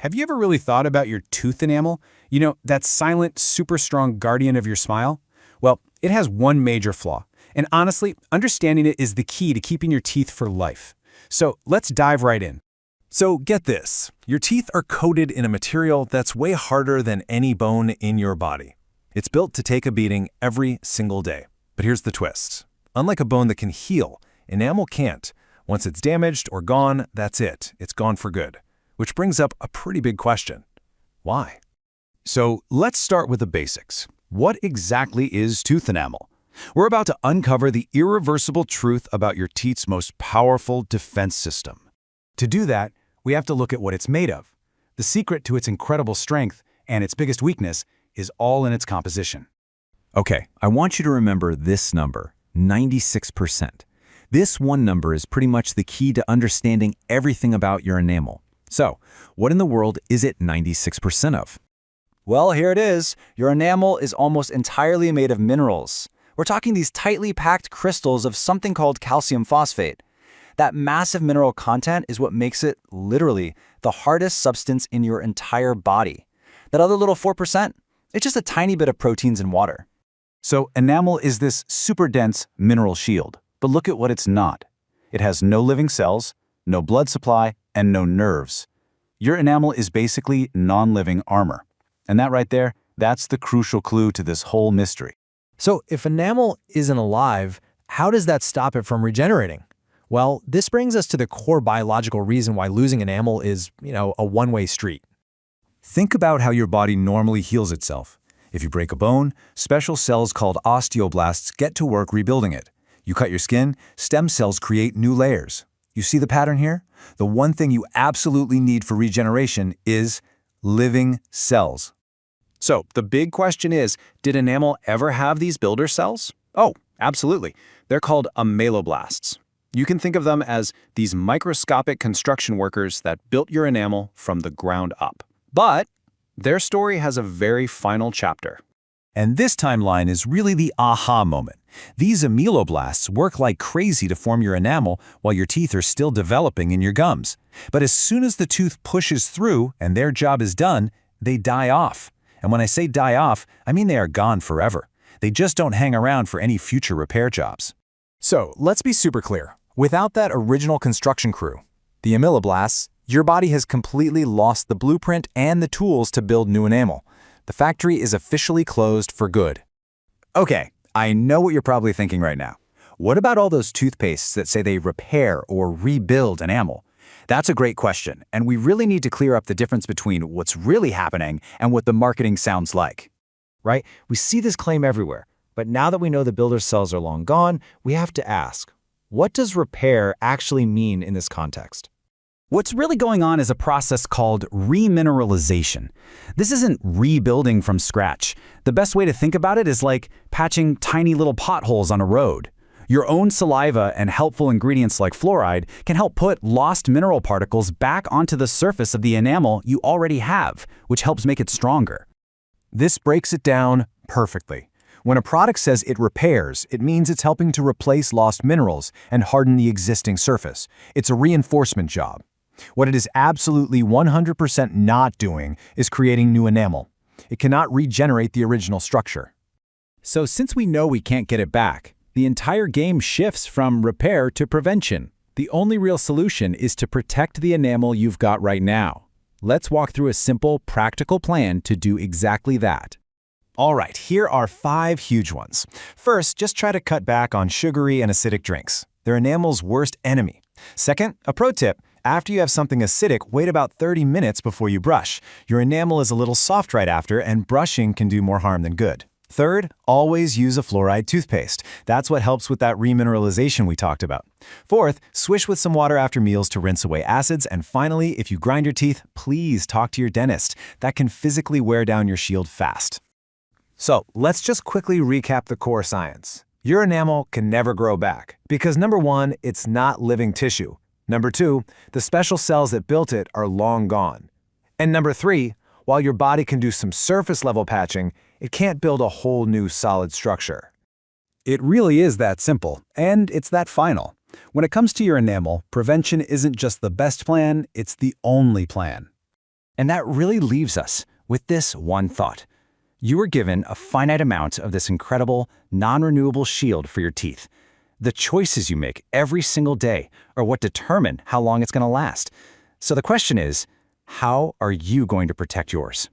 Have you ever really thought about your tooth enamel? You know, that silent, super strong guardian of your smile? Well, it has one major flaw. And honestly, understanding it is the key to keeping your teeth for life. So let's dive right in. So get this, your teeth are coated in a material that's way harder than any bone in your body. It's built to take a beating every single day. But here's the twist. Unlike a bone that can heal, enamel can't. Once it's damaged or gone, that's it. It's gone for good. Which brings up a pretty big question. Why? So let's start with the basics. What exactly is tooth enamel? We're about to uncover the irreversible truth about your teeth's most powerful defense system. To do that, we have to look at what it's made of. The secret to its incredible strength and its biggest weakness is all in its composition. Okay, I want you to remember this number, 96%. This one number is pretty much the key to understanding everything about your enamel. So, what in the world is it 96% of? Well, here it is. Your enamel is almost entirely made of minerals. We're talking these tightly packed crystals of something called calcium phosphate. That massive mineral content is what makes it, literally, the hardest substance in your entire body. That other little 4%, it's just a tiny bit of proteins and water. So enamel is this super dense mineral shield. But look at what it's not. It has no living cells, no blood supply, and no nerves. Your enamel is basically non-living armor. And that right there, that's the crucial clue to this whole mystery. So if enamel isn't alive, how does that stop it from regenerating? Well, this brings us to the core biological reason why losing enamel is, a one-way street. Think about how your body normally heals itself. If you break a bone, special cells called osteoblasts get to work rebuilding it. You cut your skin, stem cells create new layers. You see the pattern here? The one thing you absolutely need for regeneration is living cells. So the big question is, did enamel ever have these builder cells? Oh, absolutely. They're called ameloblasts. You can think of them as these microscopic construction workers that built your enamel from the ground up. But their story has a very final chapter. And this timeline is really the aha moment. These ameloblasts work like crazy to form your enamel while your teeth are still developing in your gums. But as soon as the tooth pushes through and their job is done, they die off. And when I say die off, I mean they are gone forever. They just don't hang around for any future repair jobs. So let's be super clear. Without that original construction crew, the ameloblasts, your body has completely lost the blueprint and the tools to build new enamel. The factory is officially closed for good. Okay, I know what you're probably thinking right now. What about all those toothpastes that say they repair or rebuild enamel? That's a great question, and we really need to clear up the difference between what's really happening and what the marketing sounds like. Right? We see this claim everywhere, but now that we know the builder cells are long gone, we have to ask, what does repair actually mean in this context? What's really going on is a process called remineralization. This isn't rebuilding from scratch. The best way to think about it is like patching tiny little potholes on a road. Your own saliva and helpful ingredients like fluoride can help put lost mineral particles back onto the surface of the enamel you already have, which helps make it stronger. This breaks it down perfectly. When a product says it repairs, it means it's helping to replace lost minerals and harden the existing surface. It's a reinforcement job. What it is absolutely 100% not doing is creating new enamel. It cannot regenerate the original structure. So since we know we can't get it back, the entire game shifts from repair to prevention. The only real solution is to protect the enamel you've got right now. Let's walk through a simple, practical plan to do exactly that. All right, here are 5 huge ones. First, just try to cut back on sugary and acidic drinks. They're enamel's worst enemy. Second, a pro tip. After you have something acidic, wait about 30 minutes before you brush. Your enamel is a little soft right after, and brushing can do more harm than good. Third, always use a fluoride toothpaste. That's what helps with that remineralization we talked about. Fourth, swish with some water after meals to rinse away acids. And finally, if you grind your teeth, please talk to your dentist. That can physically wear down your shield fast. So let's just quickly recap the core science. Your enamel can never grow back because number 1, it's not living tissue. Number 2, the special cells that built it are long gone. And number 3, while your body can do some surface level patching, it can't build a whole new solid structure. It really is that simple, and it's that final. When it comes to your enamel, prevention isn't just the best plan, it's the only plan. And that really leaves us with this one thought. You were given a finite amount of this incredible, non-renewable shield for your teeth. The choices you make every single day are what determine how long it's going to last. So the question is, how are you going to protect yours?